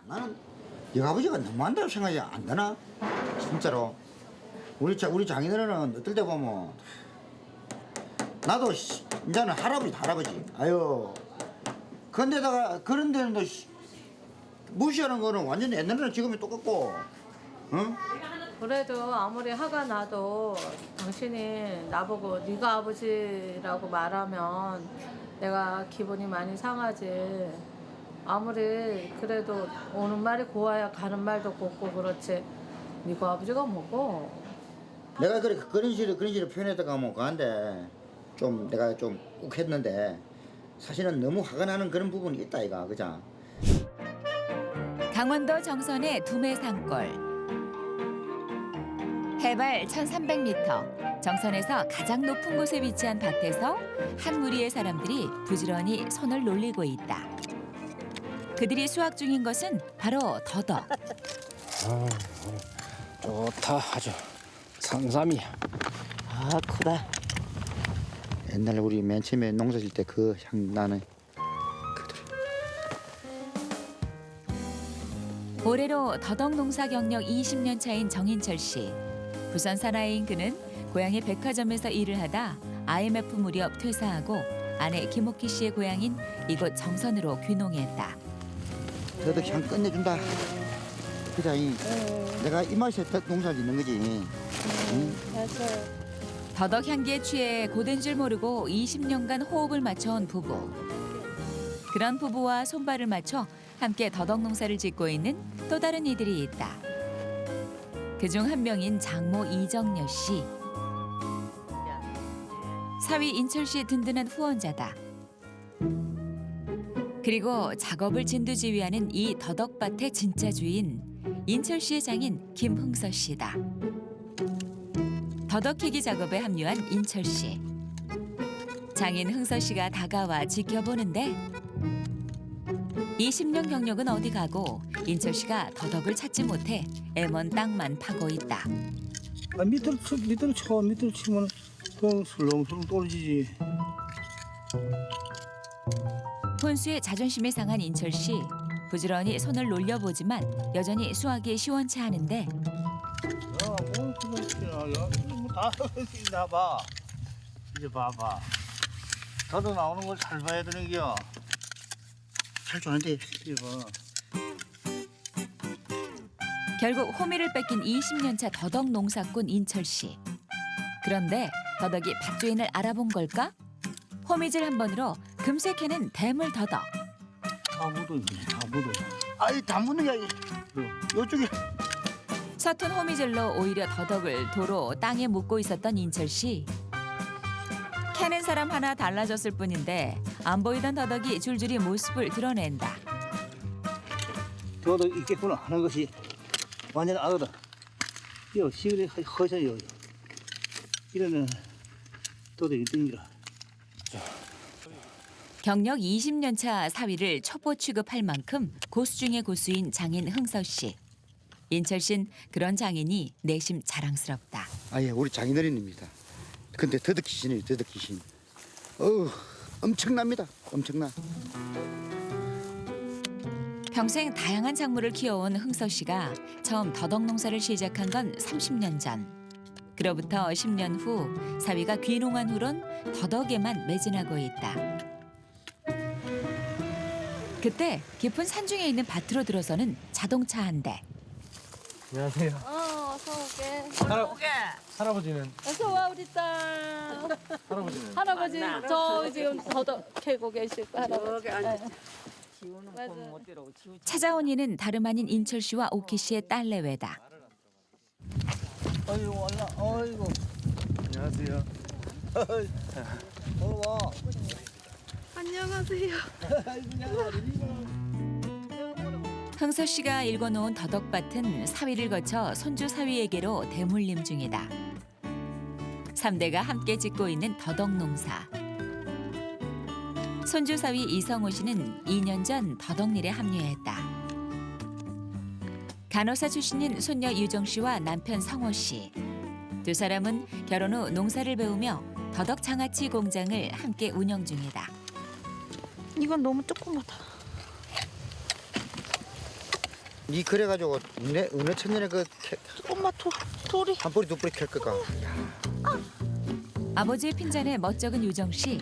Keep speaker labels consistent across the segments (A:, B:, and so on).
A: 나는 네 아버지가 너무한다고 생각이 안 드나? 진짜로. 우리 장인어른은 어떨 때 보면 나도 이제는 할아버지다 할아버지. 아유. 근데다가 그런 데는 또 무시하는 거는 완전히 옛날이랑 지금이 똑같고. 응?
B: 그래도 아무리 화가 나도 당신이 나보고 네가 아버지라고 말하면 내가 기분이 많이 상하지. 아무리 그래도 오는 말이 고와야 가는 말도 곱고 그렇지. 네가 아버지가 뭐고?
A: 내가 그런 식으로 표현했다가 뭐 그한데 좀 내가 좀 욱했는데 사실은 너무 화가 나는 그런 부분이 있다 이가 그자.
C: 강원도 정선의 두메산골. 해발 1300m, 정선에서 가장 높은 곳에 위치한 밭에서 한 무리의 사람들이 부지런히 손을 놀리고 있다. 그들이 수확 중인 것은 바로 더덕.
D: 좋다 아주 상삼이.
A: 아 크다. 옛날에 우리 맨 처음에 농사 질 때 그 향 나는 그들.
C: 올해로 더덕 농사 경력 20년 차인 정인철 씨. 부산 사나이인 그는 고향의 백화점에서 일을 하다 IMF 무렵 퇴사하고 아내 김옥희 씨의 고향인 이곳 정선으로 귀농했다.
A: 더덕 향 끝내준다. 그자 내가 이 맛에 농사를 짓는 거지. 응?
B: 맞아요.
C: 더덕 향기에 취해 고된 줄 모르고 20년간 호흡을 맞춰온 부부. 그런 부부와 손발을 맞춰 함께 더덕 농사를 짓고 있는 또 다른 이들이 있다. 그중 한 명인 장모 이정여 씨. 사위 인철 씨의 든든한 후원자다. 그리고 작업을 진두지휘하는 이 더덕밭의 진짜 주인 인철 씨의 장인 김흥서 씨다. 더덕 캐기 작업에 합류한 인철 씨. 장인 흥서 씨가 다가와 지켜보는데 20년 경력은 어디 가고 인철 씨가 더덕을 찾지 못해 애먼 땅만 파고 있다.
D: 밑으로 치면 슬렁슬렁 떨어지지.
C: 혼수에 자존심이 상한 인철 씨. 부지런히 손을 놀려보지만 여전히 수확이 시원치 않은데
D: 다 나봐. 이제 봐봐. 더도 나오는 걸 잘 봐야 되는 게야.
A: 잘 좋아하는데
D: 이거.
C: 결국 호미를 뺏긴 20년 차 더덕 농사꾼 인철 씨. 그런데 더덕이 밭주인을 알아본 걸까? 호미질 한 번으로 금세 캐는 대물 더덕.
D: 다 묻어.
A: 아이 다 묻는 게 아니. 요쪽에
C: 서툰 호미질로 오히려 더덕을 도로 땅에 묻고 있었던 인철 씨. 캐는 사람 하나 달라졌을 뿐인데 안 보이던 더덕이 줄줄이 모습을 드러낸다.
D: 더도 있겠구나 하는 것이 완전 알거든. 요 시골에 허셔요. 이러면 더도 1등이라.
C: 경력 20년 차 사위를 첩보 취급할 만큼 고수 중의 고수인 장인 흥서 씨. 인철 씨는 그런 장인이 내심 자랑스럽다.
A: 아예 우리 장인어른입니다. 근데 더덕 귀신이에요 더덕 귀신. 엄청납니다. 엄청나.
C: 평생 다양한 작물을 키워온 흥서 씨가 처음 더덕 농사를 시작한 건 30년 전. 그로부터 10년 후 사위가 귀농한 후론 더덕에만 매진하고 있다. 그때 깊은 산중에 있는 밭으로 들어서는 자동차 한 대.
D: 안녕하세요.
B: 어서 오게.
D: 할아버지는
B: 어서 와 우리 딸.
D: 할아버지는
B: 할아버지 저 지금 더덕 캐고 계실 거 할아버지.
C: 찾아온 이는 다름 아닌 인철 씨와 오키 씨의 딸내외다.
D: 아이고 왔나? 아이고. 안녕하세요. 와.
B: 안녕하세요.
C: 흥서 씨가 일궈놓은 더덕밭은 사위를 거쳐 손주 사위에게로 대물림 중이다. 3대가 함께 짓고 있는 더덕 농사. 손주 사위 이성호 씨는 2년 전 더덕일에 합류했다. 간호사 출신인 손녀 유정 씨와 남편 성호 씨. 두 사람은 결혼 후 농사를 배우며 더덕 장아찌 공장을 함께 운영 중이다.
E: 이건 너무 조그맣다.
A: 니 그래가지고 어느 천년에
B: 엄마 돌이.
A: 한 뿌리 두 뿌리 캘 거가.
C: 아버지의 핀잔에 멋쩍은 유정 씨.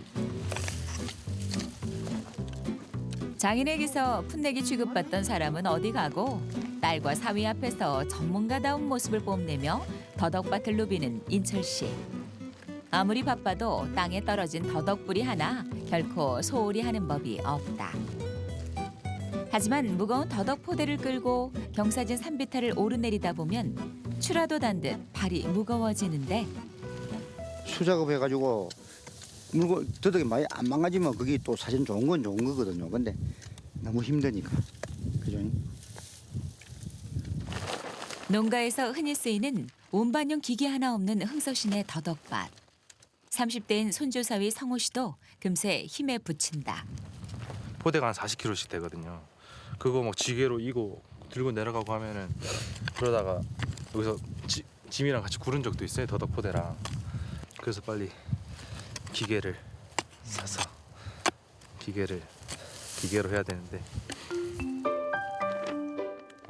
C: 장인에게서 풋내기 취급받던 사람은 어디 가고 딸과 사위 앞에서 전문가다운 모습을 뽐내며 더덕밭을 누비는 인철 씨. 아무리 바빠도 땅에 떨어진 더덕뿌리 하나 결코 소홀히 하는 법이 없다. 하지만 무거운 더덕 포대를 끌고 경사진 산비탈을 오르내리다 보면 추라도 단 듯 발이 무거워지는데
A: 수작업 해가지고 물건 더덕이 많이 안 망가지면 그게 또 사실 좋은 건 좋은 거거든요. 근데 너무 힘드니까. 그죠?
C: 농가에서 흔히 쓰이는 운반용 기계 하나 없는 흥서신의 더덕밭. 30대인 손주사위 성호 씨도 금세 힘에 부친다.
E: 포대가 한 40kg씩 되거든요. 그거 막 지게로 이고 들고 내려가고 하면은 그러다가 여기서 짐이랑 같이 구른 적도 있어요. 더덕 포대랑. 그래서 빨리 기계를 사서 기계로 해야 되는데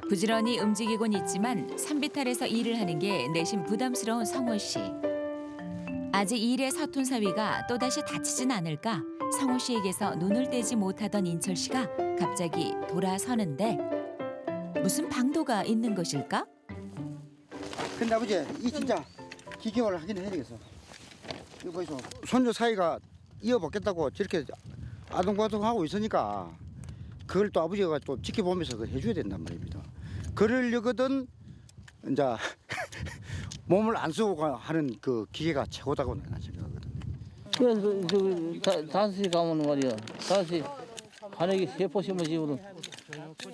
C: 부지런히 움직이곤 있지만 산비탈에서 일을 하는 게 내심 부담스러운 성호 씨. 아직 일에 서툰 사위가 또다시 다치진 않을까 성호 씨에게서 눈을 떼지 못하던 인철 씨가 갑자기 돌아서는데 무슨 방도가 있는 것일까?
A: 근데 아버지 이 진짜 기계화를 하긴 해야 되겠어. 이거 보이소. 손주 사이가 이어받겠다고 저렇게 아동바동하고 있으니까 그걸 또 아버지가 또 지켜보면서 그걸 해줘야 된단 말입니다. 그러려거든 이제 몸을 안 쓰고 하는 그 기계가 최고다고 내가 생각하거든요.
D: 그래서 다시 가면 말이야. 다시 반에게 3포씩만 집으면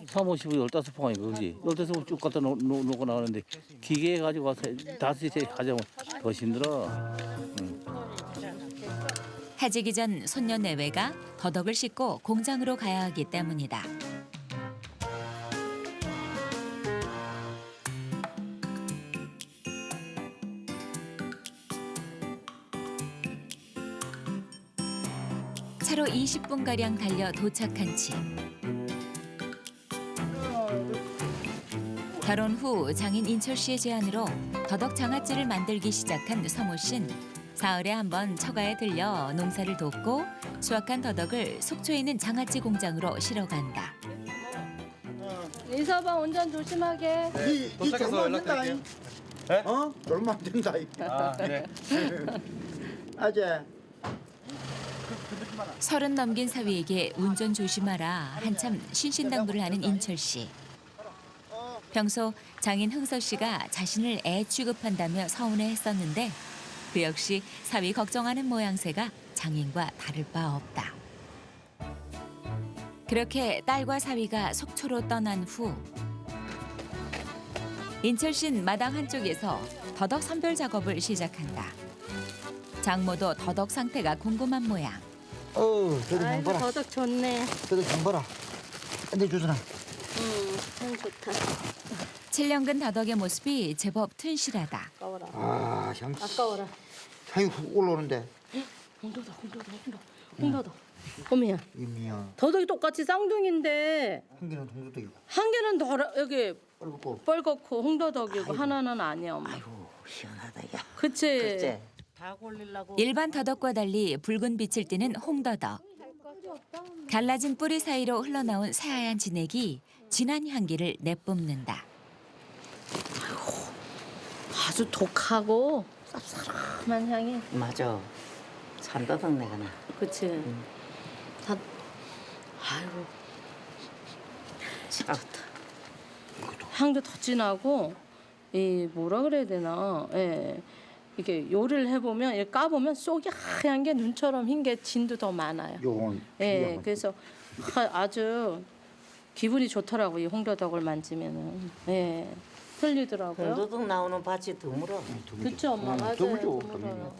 D: 350, 15포가 이거 그지? 15포 쭉 갖다 놓고 나가는데 기계 가지고 와서 다시 가져오면 더 힘들어.
C: 해지기 전 손녀 내외가 더덕을 싣고 공장으로 가야 하기 때문이다. 차로 20분가량 달려 도착한 집. 결혼 후 장인 인철 씨의 제안으로 더덕 장아찌를 만들기 시작한 성호 씨는 사흘에 한 번 처가에 들려 농사를 돕고 수확한 더덕을 속초에 있는 장아찌 공장으로 실어간다.
B: 이서방 운전 조심하게.
A: 이 조금만 된다.
E: 네?
A: 어? 조금만 된다.
E: 아, 네.
A: 아재.
C: 30 넘긴 사위에게 운전 조심하라 한참 신신당부를 하는 인철 씨. 평소 장인 흥서 씨가 자신을 애 취급한다며 서운해했었는데 그 역시 사위 걱정하는 모양새가 장인과 다를 바 없다. 그렇게 딸과 사위가 속초로 떠난 후 인철 씨는 마당 한쪽에서 더덕 선별 작업을 시작한다. 장모도 더덕 상태가 궁금한 모양.
A: 더덕 좀
B: 아이고
A: 봐라.
B: 더덕 좋네.
A: 더덕 좀 봐라. 근데 주잖아.
B: 참 좋다.
C: 7년근 더덕의 모습이 제법 튼실하다.
B: 아까워라.
A: 아, 향.
B: 아까워라.
A: 향이 훅 올라오는데.
B: 홍더덕. 어머야.
A: 이미야.
B: 더덕이 똑같이 쌍둥이인데
A: 한 개는 동서떡이고.
B: 한 개는 더 여기
A: 빨갛고.
B: 뻘겋고 홍더덕이고 하나는 아니야 엄마.
A: 시원하다 야.
B: 그치?
C: 일반 더덕과 달리 붉은 빛을 띠는 홍더덕. 갈라진 뿌리 사이로 흘러나온 새하얀 진액이 진한 향기를 내뿜는다.
B: 아주 독하고 쌉싸름한 향이.
F: 맞아. 산더덕 내가 나.
B: 그치? 다 아이고
F: 참 좋다.
B: 향도 더 진하고 이 뭐라 그래야 되나? 예. 이게 요리를 해보면 이렇게 까보면 속이 하얀 게 눈처럼 흰 게 진도 더 많아요.
A: 요건.
B: 예, 그래서 아주 기분이 좋더라고 이 홍더덕을 만지면은. 예, 틀리더라고요.
F: 홍더덕 나오는 밭이 드물어.
B: 그쵸 엄마 맞아요.
A: 드물죠.
B: 드물어요.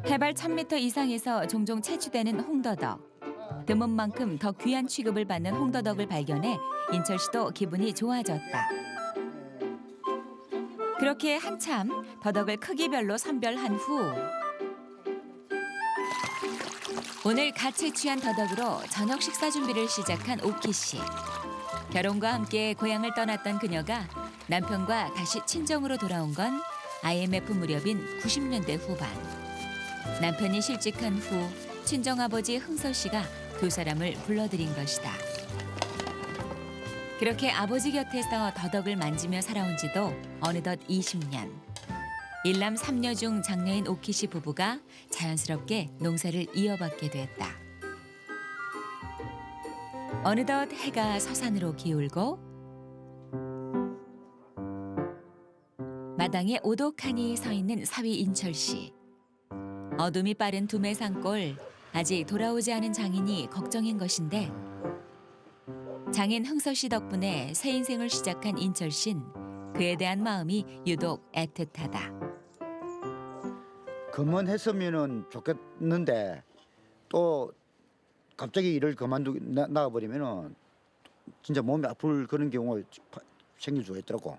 C: 해발 1000m 이상에서 종종 채취되는 홍더덕. 드문 만큼 더 귀한 취급을 받는 홍더덕을 발견해 인철 씨도 기분이 좋아졌다. 그렇게 한참 더덕을 크기별로 선별한 후 오늘 갓 채취한 더덕으로 저녁 식사 준비를 시작한 오키 씨. 결혼과 함께 고향을 떠났던 그녀가 남편과 다시 친정으로 돌아온 건 IMF 무렵인 90년대 후반. 남편이 실직한 후 친정아버지 흥서 씨가 두 사람을 불러들인 것이다. 그렇게 아버지 곁에서 더덕을 만지며 살아온 지도 어느덧 20년. 일남 3녀 중 장녀인 오키 씨 부부가 자연스럽게 농사를 이어받게 됐다. 어느덧 해가 서산으로 기울고 마당에 오독하니 서 있는 사위 인철 씨. 어둠이 빠른 두메 산골, 아직 돌아오지 않은 장인이 걱정인 것인데 장인 흥서 씨 덕분에 새 인생을 시작한 인철 씨는 그에 대한 마음이 유독 애틋하다.
A: 그만했으면은 좋겠는데 또 갑자기 일을 그만두고 나가버리면은 진짜 몸이 아플 그런 경우가 생길 수가 있더라고.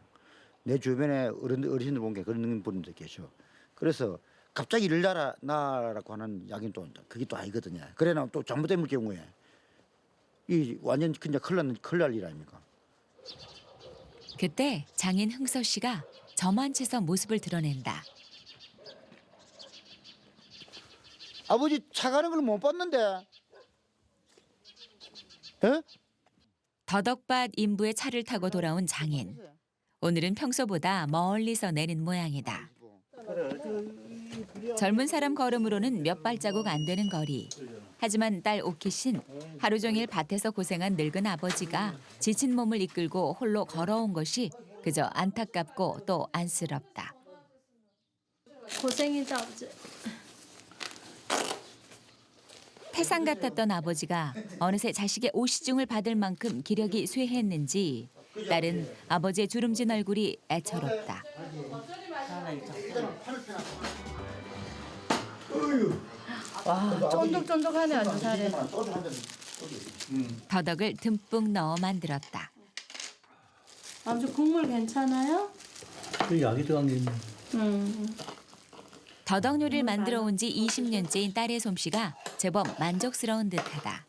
A: 내 주변에 어르신들 본 게 그런 분들 계셔. 그래서 갑자기 일을 나라고 하는 약인 또 그게 또 아니거든요. 그래나 또 잘못된 경우에 이 완전 그냥 큰일 날 일 아닙니까?
C: 그때 장인 흥서 씨가 저만 채서 모습을 드러낸다.
A: 아버지 차 가는 걸 못 봤는데. 에?
C: 더덕밭 인부의 차를 타고 돌아온 장인. 오늘은 평소보다 멀리서 내린 모양이다. 젊은 사람 걸음으로는 몇 발자국 안 되는 거리. 하지만 딸 오키 씨는 하루 종일 밭에서 고생한 늙은 아버지가 지친 몸을 이끌고 홀로 걸어온 것이 그저 안타깝고 또 안쓰럽다.
B: 고생이다 아버지.
C: 태산 같았던 아버지가 어느새 자식의 오시중을 받을 만큼 기력이 쇠했는지 딸은 아버지의 주름진 얼굴이 애처롭다.
B: 와 쫀득쫀득하네 아주 살에.
C: 더덕을 듬뿍 넣어 만들었다.
B: 아버지 국물 괜찮아요?
D: 그 약이 들어간 게 있네.
C: 더덕 요리를 만들어 온 지 20년째인 딸의 솜씨가 제법 만족스러운 듯하다.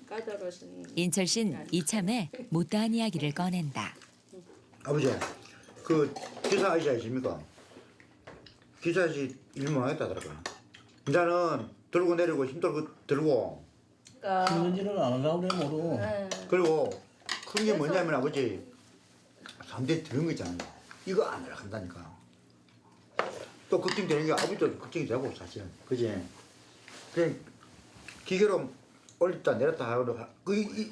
B: 까다로우신.
C: 인철 씨는 이참에 못다한 이야기를 꺼낸다.
A: 아버지, 그 기사 아저씨 아십니까? 기사 아저씨 일만 하겠다더라고요. 이제는 들고 내리고 힘들고 들고
D: 힘든지는 안 하려고 그래 모르고.
A: 그리고 큰 게 뭐냐면 아버지 사람들이 들은 거 있잖아요. 이거 안 하려 한다니까. 또 걱정되는 게 아버지도 걱정이 되고 사실은. 그지? 그냥 기계로 올렸다 내렸다 하고 그게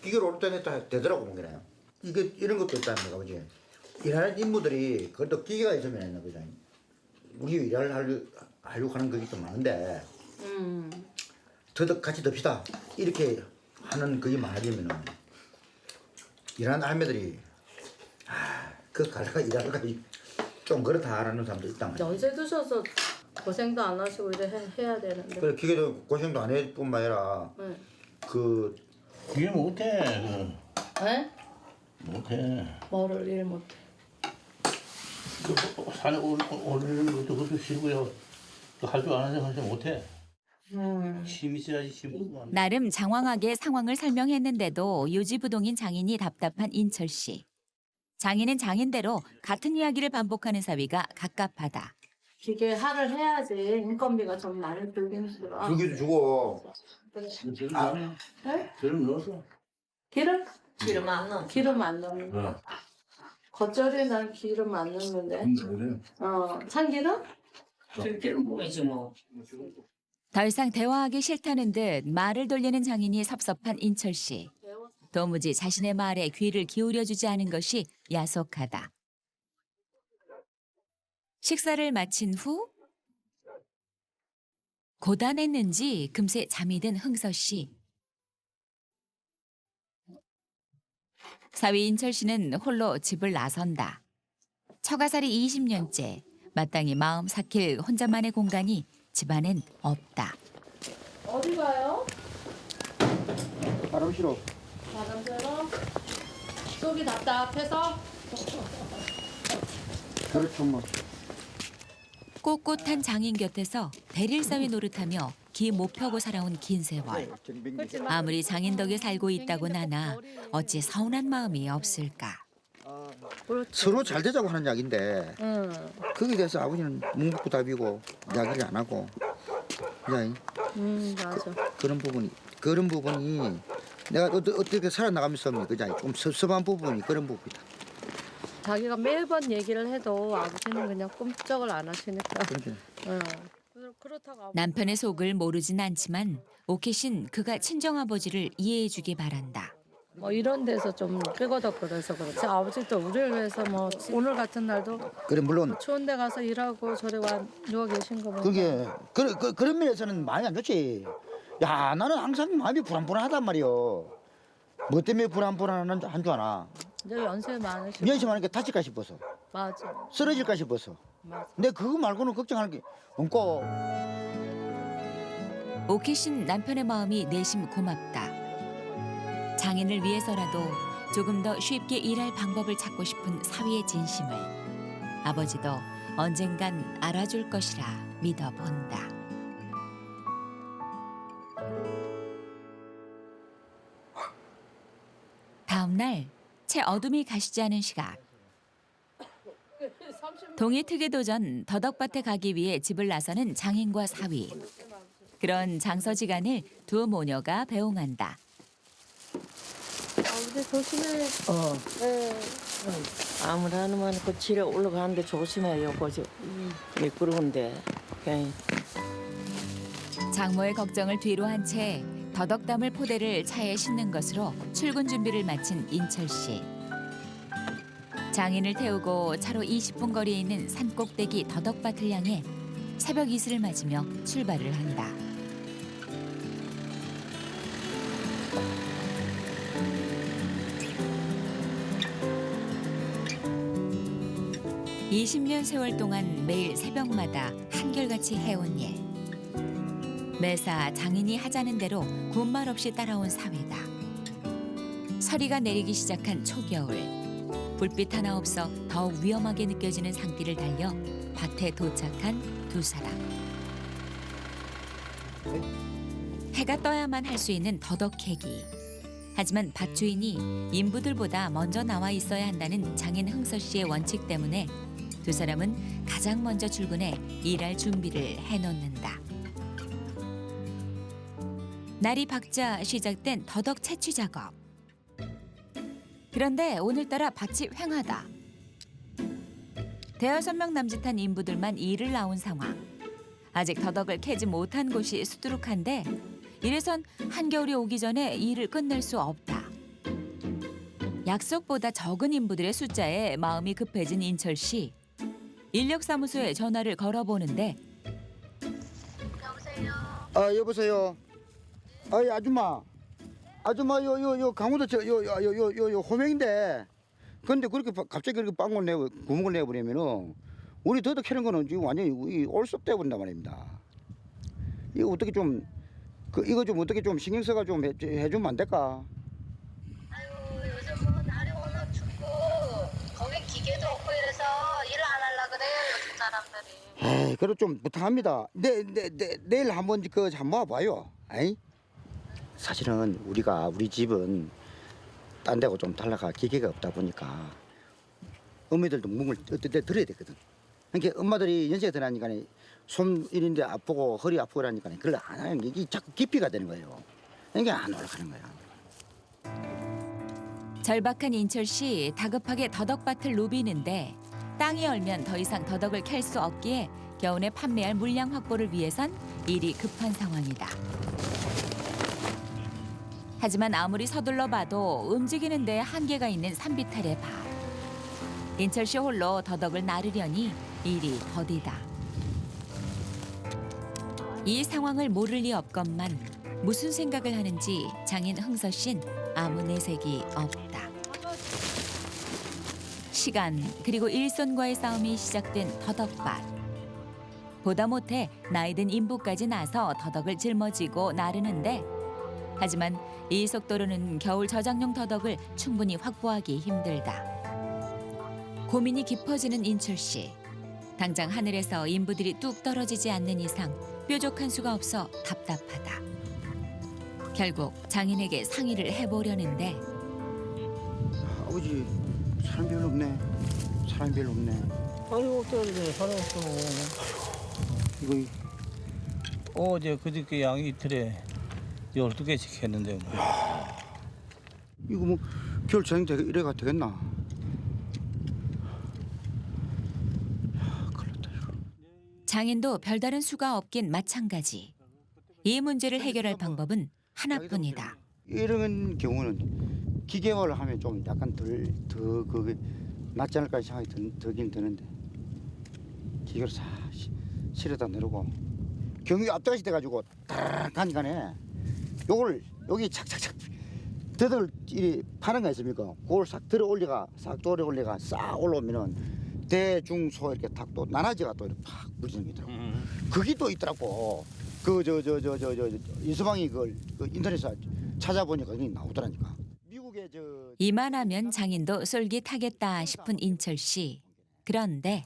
A: 기계로 올렸다 내렸다 되더라고 보기에는. 이게 이런 것도 있다는 거야 아버지. 일하는 인부들이 그것도 기계가 있으면 있나 보자. 우리 일을 하려고 하는 그게 좀 많은데 더 같이 덥시다 이렇게 하는 그게 많아지면은 일하는 할매들이 그 갈라가 일하다가 좀 그렇다라는 사람도 있단 말이야.
B: 연세 드셔서 고생도 안 하시고 해야 되는데.
A: 그래 기계도 고생도 안 할 뿐만 아니라
B: 네.
A: 그
D: 그게 못해.
B: 네?
D: 못해.
B: 뭐를 일 못해.
D: 산에 오르는 것도 그것도 싫고요. 할 줄 아는 사람 못해. 힘이 있어야지 힘.
C: 나름 장황하게 상황을 설명했는데도 요지부동인 장인이 답답한 인철 씨. 장인은 장인대로 같은 이야기를 반복하는 사위가 갑갑하다.
B: 기계 할을 해야지 인건비가 좀 많이 들긴 들어.
A: 주기도 주고
B: 네?
D: 기름 넣었어.
B: 기름?
F: 기름 안 넣어.
B: 기름 안 넣는 거. 겉절이에 난 기름 안 넣는데. 참기름?
F: 들기름 보이지 뭐.
C: 더 이상 대화하기 싫다는 듯 말을 돌리는 장인이 섭섭한 인철 씨. 도무지 자신의 말에 귀를 기울여주지 않은 것이 야속하다. 식사를 마친 후 고단했는지 금세 잠이 든 흥서 씨. 사위 인철 씨는 홀로 집을 나선다. 처가살이 20년째 마땅히 마음 삭힐 혼자만의 공간이 집안엔 없다.
B: 어디 가요?
A: 바람 싫어.
B: 바람 쐬러? 속이 답답해서?
A: 그렇죠 뭐.
C: 꼿꼿한 장인 곁에서 대릴사위 노릇하며 기 못 펴고 살아온 긴 세월. 아무리 장인 덕에 살고 있다고 나나 어찌 서운한 마음이 없을까.
A: 서로 잘 되자고 하는 이야기인데
B: 응.
A: 거기에 대해서 아버지는 묵묵부답이고 이야기를 안 하고 그냥
B: 맞아.
A: 그런 부분이 내가 어떻게 살아나가면서 그냥 좀 섭섭한 부분이 그런 부분이다.
B: 자기가 매번 얘기를 해도 아버지는 그냥 꿈쩍을 안 하시니까.
A: 그렇게
B: 응. 그렇다고 아버지.
C: 남편의 속을 모르진 않지만 오켓인 그가 친정아버지를 이해해주기 바란다.
B: 뭐 이런 데서 좀 삐거덕거려서 그렇지. 아버지도 우리를 위해서 뭐 오늘 같은 날도
A: 그래 물론
B: 추운 데 가서 일하고 저리 와 누워 계신 거 보면
A: 그게 그런 면에서는 마음이 안 좋지. 야 나는 항상 마음이 불안불안하단 말이요. 뭐 때문에 불안불안한 줄 아나?
B: 이제 연세 많으시고
A: 연심하니까 다칠까 싶어서
B: 맞아.
A: 쓰러질까 싶어서.
B: 맞아.
A: 근데 그거 말고는 걱정하는 게 없고.
C: 오켓인 남편의 마음이 내심 고맙다. 장인을 위해서라도 조금 더 쉽게 일할 방법을 찾고 싶은 사위의 진심을 아버지도 언젠간 알아줄 것이라 믿어본다. 다음 날 채 어둠이 가시지 않은 시각. 동이 트기 도전 더덕밭에 가기 위해 집을 나서는 장인과 사위. 그런 장서지간을 두 모녀가 배웅한다.
B: 아버지 조심해. 네.
F: 아무리 하면 그 지뢰 올라가는데 조심해요. 거기 미끄러운데. 그냥
C: 장모의 걱정을 뒤로 한 채 더덕 담을 포대를 차에 싣는 것으로 출근 준비를 마친 인철 씨. 장인을 태우고 차로 20분 거리에 있는 산꼭대기 더덕밭을 향해 새벽 이슬을 맞으며 출발을 한다. (20년) 세월 동안 매일 새벽마다 한결같이 해온 일. 매사 장인이 하자는 대로 군말 없이 따라온 사회다. 서리가 내리기 시작한 초겨울. 불빛 하나 없어 더욱 위험하게 느껴지는 산길을 달려 밭에 도착한 두 사람. 해가 떠야만 할 수 있는 더덕 캐기. 하지만 밭 주인이 인부들보다 먼저 나와 있어야 한다는 장인 흥서 씨의 원칙 때문에 두 사람은 가장 먼저 출근해 일할 준비를 해놓는다. 날이 밝자 시작된 더덕 채취 작업. 그런데 오늘따라 밭이 휑하다. 대여섯 명 남짓한 인부들만 일을 나온 상황. 아직 더덕을 캐지 못한 곳이 수두룩한데 이래선 한겨울이 오기 전에 일을 끝낼 수 없다. 약속보다 적은 인부들의 숫자에 마음이 급해진 인철 씨. 인력사무소에 전화를 걸어보는데
A: 아 여보세요. 아이 아줌마 요 강원도 요 호명인데 근데 그렇게 갑자기 그렇게 빵을 내고 구멍을 내버리면은 우리 더덕 캐는 거는 지금 완전히 올섭돼 버린단 말입니다. 이거 어떻게 좀 이거 좀 어떻게 좀 신경 써가 좀 해주면 안 될까?
G: 아유 요즘 뭐 날이 워낙 춥고 거기 기계도 없고 이래서 일을 안 하려 그래요 요즘 사람들이.
A: 에이 그래 좀 부탁합니다. 내일 한번 한번 와봐요. 아이? 사실은 우리 집은 딴 데고 좀 달라가 기계가 없다 보니까 어머니들도 몸을 어떨 때 들어야 되거든. 그러니까 엄마들이 연세가 드나니까 손 이런데 아프고 허리 아프고 그러니까 그걸 안 하는 게 이게 자꾸 깊이가 되는 거예요. 그러니까 안 올라가는 거야.
C: 절박한 인철 씨 다급하게 더덕밭을 누비는데 땅이 얼면 더 이상 더덕을 캘 수 없기에 겨우내 판매할 물량 확보를 위해선 일이 급한 상황이다. 하지만 아무리 서둘러 봐도 움직이는데 한계가 있는 산비탈의 밭. 인철 씨 홀로 더덕을 나르려니 일이 더디다. 이 상황을 모를 리 없건만 무슨 생각을 하는지 장인 흥서 씨는 아무 내색이 없다. 시간 그리고 일손과의 싸움이 시작된 더덕밭. 보다 못해 나이든 인부까지 나서 더덕을 짊어지고 나르는데 하지만 이 속도로는 겨울 저장용 더덕을 충분히 확보하기 힘들다. 고민이 깊어지는 인철 씨. 당장 하늘에서 인부들이 뚝 떨어지지 않는 이상 뾰족한 수가 없어 답답하다. 결국 장인에게 상의를 해보려는데
A: 아버지 사람 별로 없네. 사람이 별로 없네.
D: 아이고 어쩌래 사람 없어.
A: 이거
D: 어제 그저께 양이 이틀에 12개씩 했는데 뭐.
A: 이거 뭐 겨울 저녁 이래가 되겠나? 야, 큰일 났다 이거.
C: 장인도 별다른 수가 없긴 마찬가지. 이 문제를 해결할 방법은 하나뿐이다.
A: 이런 경우는 기계화를 하면 좀 약간 더 그게 낫지 않을까 생각이 들긴 드는데 기계로 싹 실어다 내려고 경유 앞다시 돼가지고 딱 가니까네 요걸 여기 착착착 더덕을 이리 파는 거 있습니까? 그걸 싹 들어 올려가 싹 돌려 올려가 싹 올라오면은 대중소 이렇게 탁 또 나눠지가 또 이렇게 팍 부딪히는 게 있더라고. 그게 또 있더라고. 그 인수방이 그 인터넷에 찾아보니까 이게 나오더라니까. 미국의
C: 이만하면 장인도 쏠깃하겠다 싶은 인철 씨. 그런데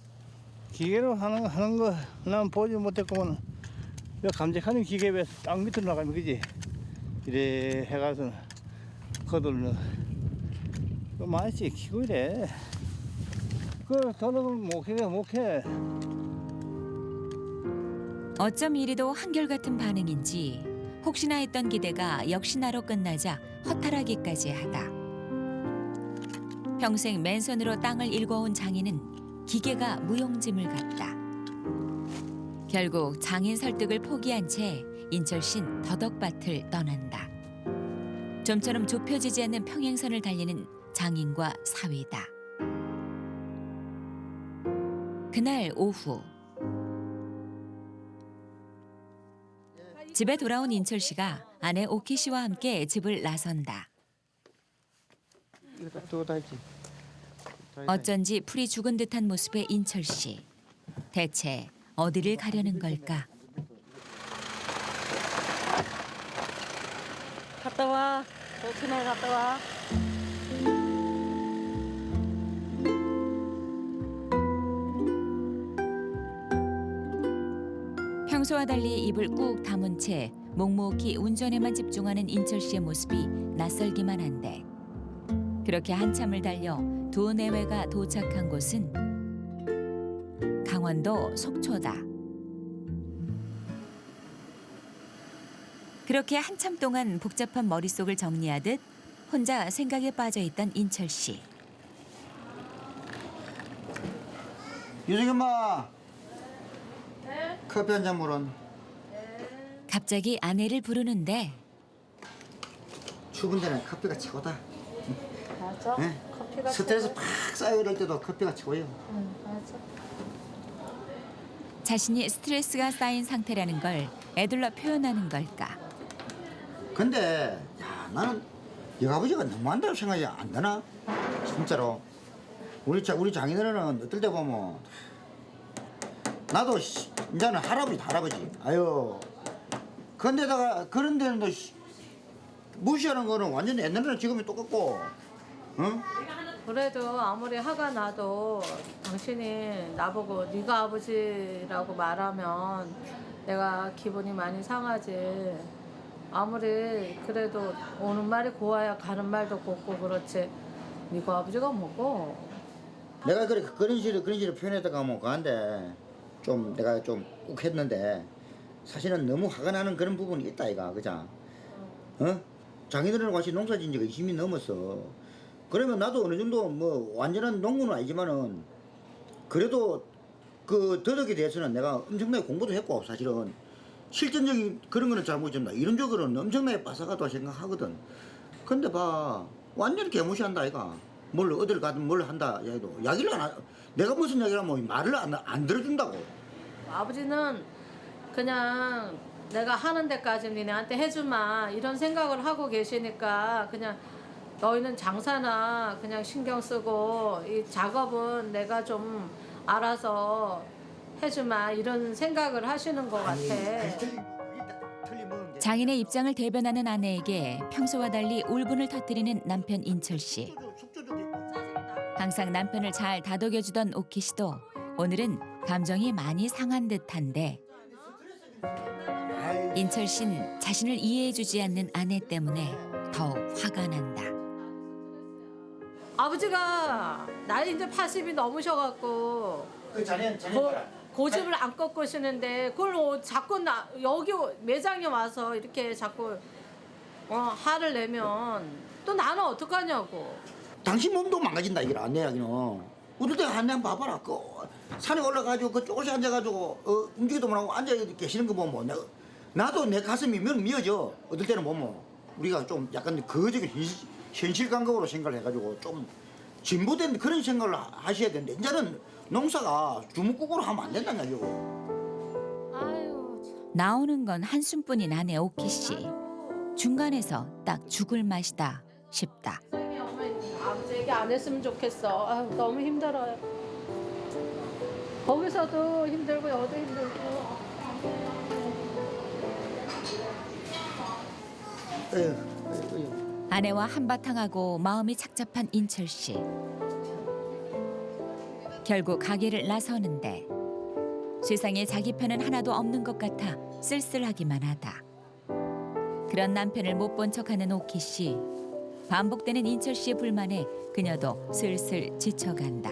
D: 기계로 하는 거 난 보지 못했구만. 왜 감작하는 기계 왜 땅 밑으로 나가면 그지? 이래 해가서 거들는 그 많이 키고 이래. 그 저는 못해.
C: 어쩜 이리도 한결같은 반응인지 혹시나 했던 기대가 역시나로 끝나자 허탈하기까지 하다. 평생 맨손으로 땅을 일궈온 장인은 기계가 무용지물 같다. 결국 장인 설득을 포기한 채 인철 씨는 더덕밭을 떠난다. 좀처럼 좁혀지지 않는 평행선을 달리는 장인과 사위다. 그날 오후 집에 돌아온 인철 씨가 아내 오키 씨와 함께 집을 나선다.
A: 이거 또 다 있지.
C: 어쩐지 풀이 죽은 듯한 모습의 인철 씨. 대체 어디를 가려는 걸까?
F: 갔다 와. 조심해 갔다 와.
C: 평소와 달리 입을 꾹 다문 채 묵묵히 운전에만 집중하는 인철 씨의 모습이 낯설기만 한데 그렇게 한참을 달려 두 내외가 도착한 곳은 강원도 속초다. 그렇게 한참 동안 복잡한 머릿속을 정리하듯 혼자 생각에 빠져있던 인철 씨.
A: 유정이 엄마 커피 한 잔 물은.
C: 갑자기 아내를 부르는데
A: 추운 데는 커피가 최고다.
B: 맞아.
A: 네?
B: 커피가
A: 스트레스 팍 쌓여 이럴 때도 커피가 최고예요.
B: 응, 맞아.
C: 자신이 스트레스가 쌓인 상태라는 걸 애둘러 표현하는 걸까?
A: 근데 야 나는 이 아버지가 너무한다고 생각이 안 드나? 진짜로. 우리 장인어른은 어떨 때 보면 나도 이제는 할아버지. 아유. 근데다가 그런 데는 또 무시하는 거는 완전 옛날이랑 지금이 똑같고. 응?
B: 그래도 아무리 화가 나도 당신이 나보고 네가 아버지라고 말하면 내가 기분이 많이 상하지. 아무리 그래도 오는 말이 고와야 가는 말도 곱고 그렇지. 네가 아버지가 뭐고?
A: 내가 그런 식으로 표현했다가 하면 그한데 좀 내가 좀 욱했는데 사실은 너무 화가 나는 그런 부분이 있다 이가 그자. 어? 장인어른과 같이 농사 지은 지가 20년 넘었어. 그러면 나도 어느 정도 뭐 완전한 농부는 아니지만은 그래도 그 더덕에 대해서는 내가 엄청나게 공부도 했고 사실은 실전적인 그런 거는 잘 모르겠다. 이론적으로는 엄청나게 빠삭하다고 생각하거든. 근데 봐 완전히 개무시한다 아이가. 뭘 어딜 가든 뭘 한다 해도 이야기를 안 하. 내가 무슨 이야기를 하면 말을 안 들어준다고.
B: 아버지는 그냥 내가 하는 데까지 니네한테 해주마 이런 생각을 하고 계시니까 그냥 너희는 장사나 그냥 신경 쓰고 이 작업은 내가 좀 알아서 해주마 이런 생각을 하시는 것 같아.
C: 장인의 입장을 대변하는 아내에게 평소와 달리 울분을 터뜨리는 남편 인철 씨. 항상 남편을 잘 다독여주던 오키 씨도 오늘은 감정이 많이 상한 듯한데 인철 씨는 자신을 이해해주지 않는 아내 때문에 더욱 화가 난다.
B: 아버지가 나이 이제 80이 넘으셔갖고
A: 그 자네
B: 고집을 안 꺾으시는데 그걸 자꾸 여기 매장에 와서 이렇게 자꾸 화를 내면 또 나는 어떡하냐고.
A: 당신 몸도 망가진다 이거라 내 이야기는. 우리 때가 한양 봐봐라. 그 산에 올라가지고 그 쪼시 앉아가지고 움직이도 못하고 앉아 계시는 거 보면 나도 내 가슴이 미어져. 어떨 때는 보면 우리가 좀 약간 거적인 현실 감각으로 생각을 해가지고 좀 진보된 그런 생각을 하셔야 되는데 이제는 농사가 주먹국으로 하면 안 된다는 얘기고.
B: 아유 참.
C: 나오는 건 한숨뿐인 아내 오키 씨. 중간에서 딱 죽을 맛이다 싶다.
B: 아버지 얘기 안 했으면 좋겠어. 아유, 너무 힘들어요. 거기서도 힘들고 여기도 힘들고.
C: 아내와 한바탕하고 마음이 착잡한 인철 씨. 결국 가게를 나서는데 세상에 자기 편은 하나도 없는 것 같아 쓸쓸하기만 하다. 그런 남편을 못 본 척하는 오키 씨. 반복되는 인철 씨의 불만에 그녀도 슬슬 지쳐간다.